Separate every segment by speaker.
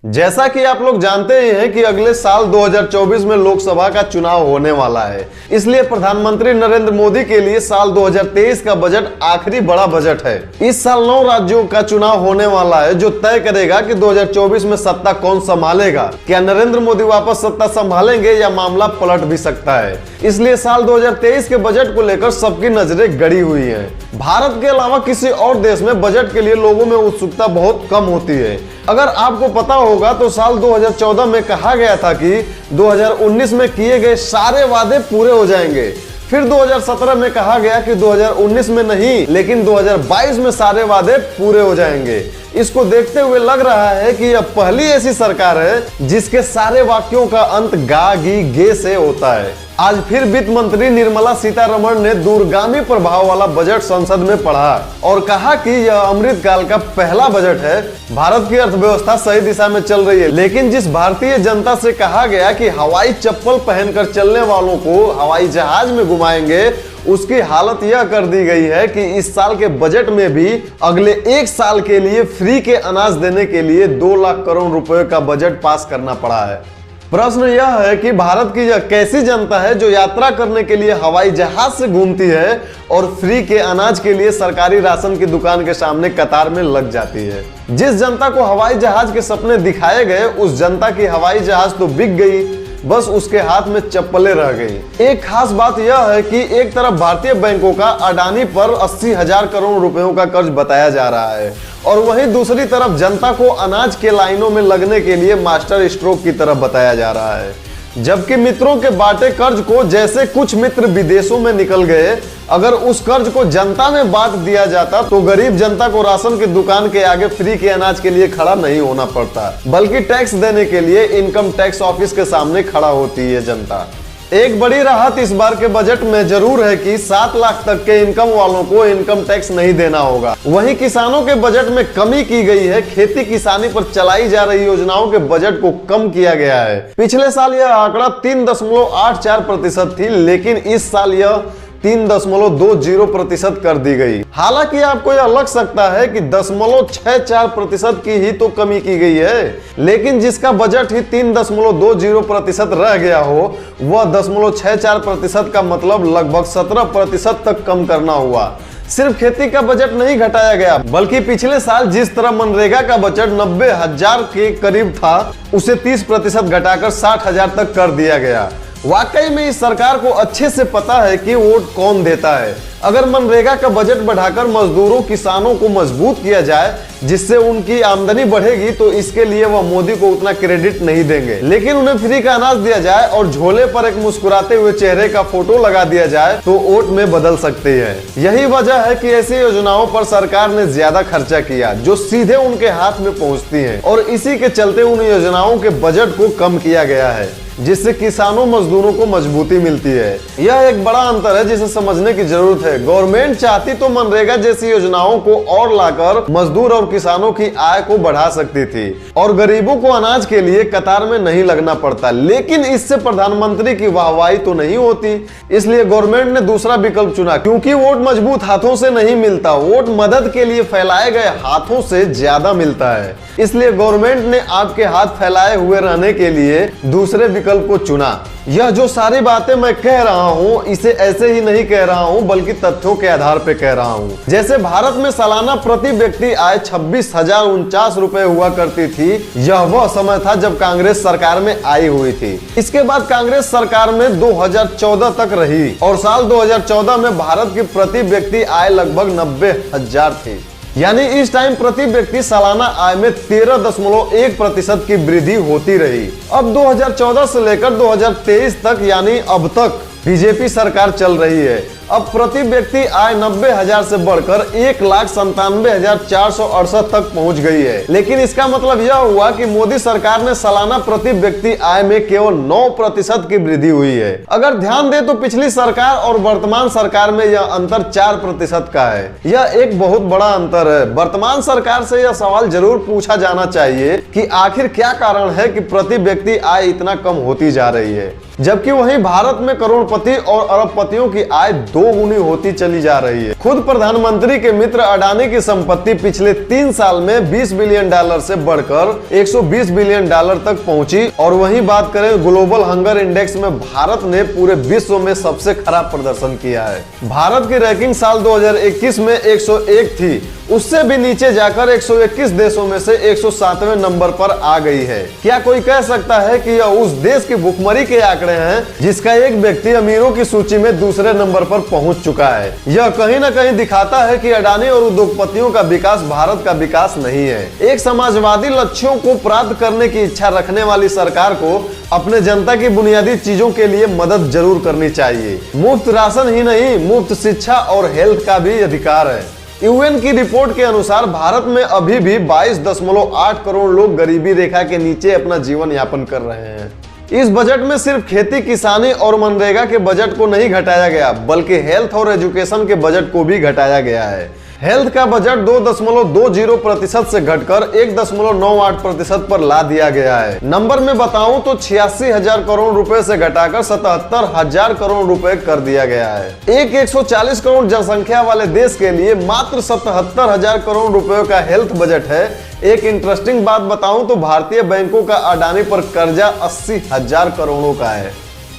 Speaker 1: जैसा कि आप लोग जानते ही हैं कि अगले साल 2024 में लोकसभा का चुनाव होने वाला है, इसलिए प्रधानमंत्री नरेंद्र मोदी के लिए साल 2023 का बजट आखिरी बड़ा बजट है। इस साल 9 राज्यों का चुनाव होने वाला है, जो तय करेगा कि 2024 में सत्ता कौन संभालेगा। क्या नरेंद्र मोदी वापस सत्ता संभालेंगे या मामला पलट भी सकता है। इसलिए साल 2023 के बजट को लेकर सबकी नजरें गड़ी हुई है। भारत के अलावा किसी और देश में बजट के लिए लोगों में उत्सुकता बहुत कम होती है। अगर आपको पता होगा तो साल 2014 में कहा गया था कि 2019 में किए गए सारे वादे पूरे हो जाएंगे। फिर 2017 में कहा गया कि 2019 में नहीं लेकिन 2022 में सारे वादे पूरे हो जाएंगे। इसको देखते हुए लग रहा है कि यह पहली ऐसी सरकार है जिसके सारे वाक्यों का अंत गा गी गे से होता है। आज फिर वित्त मंत्री निर्मला सीतारमण ने दूरगामी प्रभाव वाला बजट संसद में पढ़ा और कहा कि यह अमृतकाल का पहला बजट है। भारत की अर्थव्यवस्था सही दिशा में चल रही है, लेकिन जिस भारतीय जनता से कहा गया कि हवाई चप्पल पहनकर चलने वालों को हवाई जहाज में घुमाएंगे, उसकी हालत यह कर दी गई है कि इस साल के बजट में भी अगले 1 साल के लिए फ्री के अनाज देने के लिए 2 लाख करोड़ रुपए का बजट पास करना पड़ा है। प्रश्न यह है कि भारत की यह कैसी जनता है जो यात्रा करने के लिए हवाई जहाज से घूमती है और फ्री के अनाज के लिए सरकारी राशन की दुकान के सामने कतार में लग जाती है। जिस जनता को हवाई जहाज के सपने दिखाए गए, उस जनता की हवाई जहाज तो बिक गई, बस उसके हाथ में चप्पलें रह गई। एक खास बात यह है कि एक तरफ भारतीय बैंकों का अडानी पर 80,000 करोड़ रुपयों का कर्ज बताया जा रहा है और वहीं दूसरी तरफ जनता को अनाज के लाइनों में लगने के लिए मास्टर स्ट्रोक की तरफ बताया जा रहा है। जबकि मित्रों के बांटे कर्ज को जैसे कुछ मित्र विदेशों में निकल गए, अगर उस कर्ज को जनता में बांट दिया जाता तो गरीब जनता को राशन की दुकान के आगे फ्री के अनाज के लिए खड़ा नहीं होना पड़ता, बल्कि टैक्स देने के लिए इनकम टैक्स ऑफिस के सामने खड़ा होती है जनता। एक बड़ी राहत इस बार के बजट में जरूर है कि 7 लाख तक के इनकम वालों को इनकम टैक्स नहीं देना होगा। वहीं किसानों के बजट में कमी की गई है। खेती किसानी पर चलाई जा रही योजनाओं के बजट को कम किया गया है। पिछले साल यह आंकड़ा 3.84% थी, लेकिन इस साल यह 3.20% कर दी गई। हालांकि आपको यह लग सकता है कि 0.64% की ही तो कमी की गई है, लेकिन जिसका बजट ही 3.20% रह गया हो, वह 0.64% का मतलब लगभग 17% तक कम करना हुआ। सिर्फ खेती का बजट नहीं घटाया गया, बल्कि पिछले साल जिस तरह मनरेगा का बजट 90,000 के करीब था, उसे 30% घटाकर 60,000 तक कर दिया गया। वाकई में इस सरकार को अच्छे से पता है कि वोट कौन देता है। अगर मनरेगा का बजट बढ़ाकर मजदूरों किसानों को मजबूत किया जाए जिससे उनकी आमदनी बढ़ेगी, तो इसके लिए वह मोदी को उतना क्रेडिट नहीं देंगे। लेकिन उन्हें फ्री का अनाज दिया जाए और झोले पर एक मुस्कुराते हुए चेहरे का फोटो लगा दिया जाए तो वोट में बदल सकती है। यही वजह है कि ऐसी योजनाओं पर सरकार ने ज्यादा खर्चा किया जो सीधे उनके हाथ में पहुंचती है, और इसी के चलते उन योजनाओं के बजट को कम किया गया है, जिससे किसानों मजदूरों को मजबूती मिलती है। यह एक बड़ा अंतर है जिसे समझने की जरूरत है। गवर्नमेंट चाहती तो मनरेगा जैसी योजनाओं को और लाकर मजदूर और किसानों की आय को बढ़ा सकती थी और गरीबों को अनाज के लिए कतार में नहीं लगना पड़ता, लेकिन इससे प्रधानमंत्री की वाहवाही तो नहीं होती। इसलिए गवर्नमेंट ने दूसरा विकल्प चुना, क्योंकि वोट मजबूत हाथों से नहीं मिलता, वोट मदद के लिए फैलाए गए हाथों से ज्यादा मिलता है। इसलिए गवर्नमेंट ने आपके हाथ फैलाए हुए रहने के लिए दूसरे विकल्प को चुना। यह जो सारी बातें मैं कह रहा हूँ, इसे ऐसे ही नहीं कह रहा हूँ, बल्कि तथ्यों के आधार पर कह रहा हूँ। जैसे भारत में सालाना प्रति व्यक्ति आय 26,049 रुपए हुआ करती थी। यह वह समय था जब कांग्रेस सरकार में आई हुई थी। इसके बाद कांग्रेस सरकार में 2014 तक रही और साल 2014 में भारत की प्रति व्यक्ति आय लगभग 90,000 थी। यानी इस टाइम प्रति व्यक्ति सालाना आय में 13.1% की वृद्धि होती रही। अब 2014 से लेकर 2023 तक यानी अब तक बीजेपी सरकार चल रही है। अब प्रति व्यक्ति आय 90,000 से बढ़कर 1,97,468 तक पहुंच गई है। लेकिन इसका मतलब यह हुआ कि मोदी सरकार ने सालाना प्रति व्यक्ति आय में केवल 9% की वृद्धि हुई है। अगर ध्यान दे तो पिछली सरकार और वर्तमान सरकार में यह अंतर 4% का है। यह एक बहुत बड़ा अंतर है। वर्तमान सरकार से यह सवाल जरूर पूछा जाना चाहिए कि आखिर क्या कारण है कि प्रति व्यक्ति आय इतना कम होती जा रही है, जबकि वहीं भारत में करोड़पति और अरबपतियों की आय दोगुनी होती चली जा रही है। खुद प्रधानमंत्री के मित्र अडानी की संपत्ति पिछले 3 साल में $20 बिलियन से बढ़कर $120 बिलियन तक पहुंची। और वहीं बात करें ग्लोबल हंगर इंडेक्स में भारत ने पूरे विश्व में सबसे खराब प्रदर्शन किया है। भारत की रैंकिंग साल 2021 में 101 थी, उससे भी नीचे जाकर 121 देशों में से 107वें नंबर पर आ गई है। क्या कोई कह सकता है कि यह उस देश की भुखमरी के आंकड़े हैं जिसका एक व्यक्ति अमीरों की सूची में दूसरे नंबर पर पहुंच चुका है? यह कहीं न कहीं दिखाता है कि अडानी और उद्योगपतियों का विकास भारत का विकास नहीं है। एक समाजवादी लक्ष्यों को प्राप्त करने की इच्छा रखने वाली सरकार को अपने जनता की बुनियादी चीजों के लिए मदद जरूर करनी चाहिए। मुफ्त राशन ही नहीं, मुफ्त शिक्षा और हेल्थ का भी अधिकार है। यूएन की रिपोर्ट के अनुसार भारत में अभी भी 22.8 करोड़ लोग गरीबी रेखा के नीचे अपना जीवन यापन कर रहे हैं। इस बजट में सिर्फ खेती किसानी और मनरेगा के बजट को नहीं घटाया गया, बल्कि हेल्थ और एजुकेशन के बजट को भी घटाया गया है। हेल्थ का बजट 2.20% से घटकर 1.98% पर ला दिया गया है। नंबर में बताऊं तो 86,000 करोड़ रुपए से घटाकर 77,000 करोड़ रुपए कर दिया गया है। एक 140 करोड़ जनसंख्या वाले देश के लिए मात्र 77,000 करोड़ रुपए का हेल्थ बजट है। एक इंटरेस्टिंग बात बताऊं तो भारतीय बैंकों का अडानी पर कर्जा 80,000 करोड़ों का है।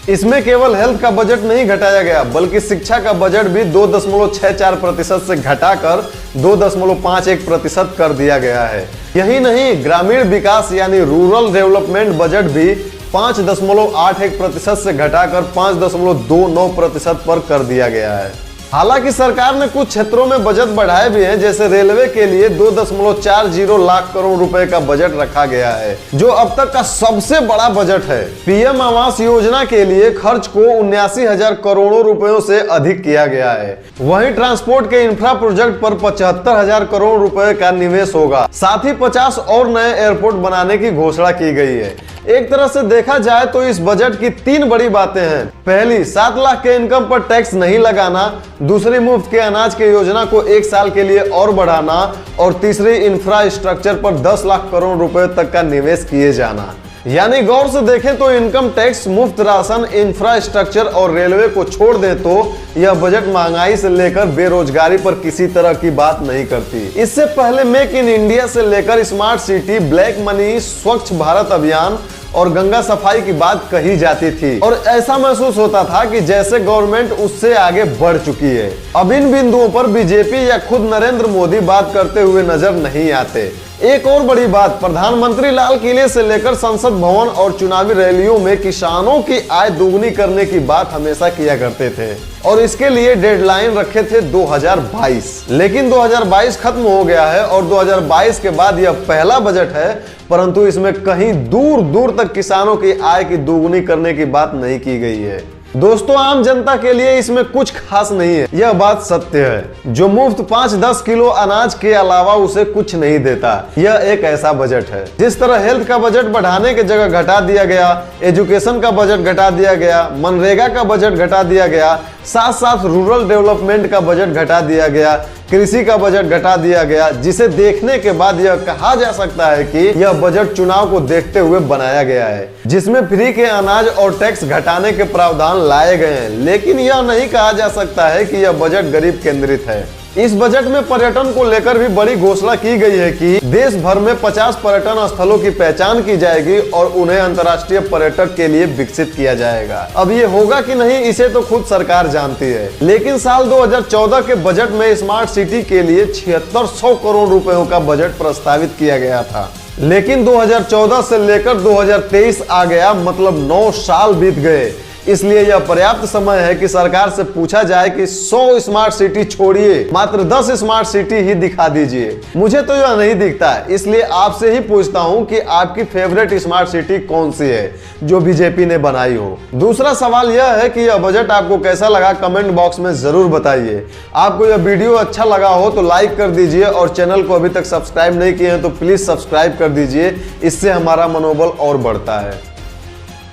Speaker 1: इसमें केवल हेल्थ का बजट नहीं घटाया गया, बल्कि शिक्षा का बजट भी 2.64% से घटाकर 2.51% कर दिया गया है। यही नहीं, ग्रामीण विकास यानी रूरल डेवलपमेंट बजट भी 5.81% से घटाकर 5.29% पर कर दिया गया है। हालांकि सरकार ने कुछ क्षेत्रों में बजट बढ़ाए भी हैं, जैसे रेलवे के लिए 2.40 लाख करोड़ रुपए का बजट रखा गया है, जो अब तक का सबसे बड़ा बजट है। पीएम आवास योजना के लिए खर्च को 79,000 करोड़ों रुपयों से अधिक किया गया है। वहीं ट्रांसपोर्ट के इंफ्रा प्रोजेक्ट पर 75,000 करोड़ रुपए का निवेश होगा। साथ ही 50 और नए एयरपोर्ट बनाने की घोषणा की गई है। एक तरह से देखा जाए तो इस बजट की 3 बड़ी बातें हैं। पहली, 7 लाख के इनकम पर टैक्स नहीं लगाना। दूसरी, मुफ्त के अनाज की योजना को 1 साल के लिए और बढ़ाना। और तीसरी, इंफ्रास्ट्रक्चर पर 10 लाख करोड़ रुपए तक का निवेश किए जाना। यानी गौर से देखें तो इनकम टैक्स, मुफ्त राशन, इंफ्रास्ट्रक्चर और रेलवे को छोड़ दें तो यह बजट महंगाई से लेकर बेरोजगारी पर किसी तरह की बात नहीं करती। इससे पहले मेक इन इंडिया से लेकर स्मार्ट सिटी, ब्लैक मनी, स्वच्छ भारत अभियान और गंगा सफाई की बात कही जाती थी और ऐसा महसूस होता था कि जैसे गवर्नमेंट उससे आगे बढ़ चुकी है। अब इन बिंदुओं पर बीजेपी या खुद नरेंद्र मोदी बात करते हुए नजर नहीं आते। एक और बड़ी बात, प्रधानमंत्री लाल किले से लेकर संसद भवन और चुनावी रैलियों में किसानों की आय दोगुनी करने की बात हमेशा किया करते थे और इसके लिए डेडलाइन रखे थे 2022। लेकिन 2022 खत्म हो गया है और 2022 के बाद यह पहला बजट है, परंतु इसमें कहीं दूर दूर तक किसानों की आय की दोगुनी करने की बात नहीं की गई है। दोस्तों, आम जनता के लिए इसमें कुछ खास नहीं है, यह बात सत्य है। जो मुफ्त 5-10 किलो अनाज के अलावा उसे कुछ नहीं देता, यह एक ऐसा बजट है। जिस तरह हेल्थ का बजट बढ़ाने की जगह घटा दिया गया, एजुकेशन का बजट घटा दिया गया, मनरेगा का बजट घटा दिया गया, साथ साथ रूरल डेवलपमेंट का बजट घटा दिया गया, कृषि का बजट घटा दिया गया, जिसे देखने के बाद यह कहा जा सकता है कि यह बजट चुनाव को देखते हुए बनाया गया है, जिसमें फ्री के अनाज और टैक्स घटाने के प्रावधान लाए गए हैं। लेकिन यह नहीं कहा जा सकता है कि यह बजट गरीब केंद्रित है। इस बजट में पर्यटन को लेकर भी बड़ी घोषणा की गई है कि देश भर में 50 पर्यटन स्थलों की पहचान की जाएगी और उन्हें अंतर्राष्ट्रीय पर्यटक के लिए विकसित किया जाएगा। अब ये होगा कि नहीं, इसे तो खुद सरकार जानती है। लेकिन साल 2014 के बजट में स्मार्ट सिटी के लिए 7600 करोड़ रुपयों का बजट प्रस्तावित किया गया था। लेकिन 2014 से लेकर 2023 आ गया, मतलब 9 साल बीत गए। इसलिए यह पर्याप्त समय है कि सरकार से पूछा जाए कि 100 स्मार्ट सिटी छोड़िए, मात्र 10 स्मार्ट सिटी ही दिखा दीजिए। मुझे तो यह नहीं दिखता, इसलिए आपसे ही पूछता हूं कि आपकी फेवरेट स्मार्ट सिटी कौन सी है जो बीजेपी ने बनाई हो। दूसरा सवाल यह है कि यह बजट आपको कैसा लगा, कमेंट बॉक्स में जरूर बताइए। आपको यह वीडियो अच्छा लगा हो तो लाइक कर दीजिए और चैनल को अभी तक सब्सक्राइब नहीं किए हैं तो प्लीज सब्सक्राइब कर दीजिए, इससे हमारा मनोबल और बढ़ता है।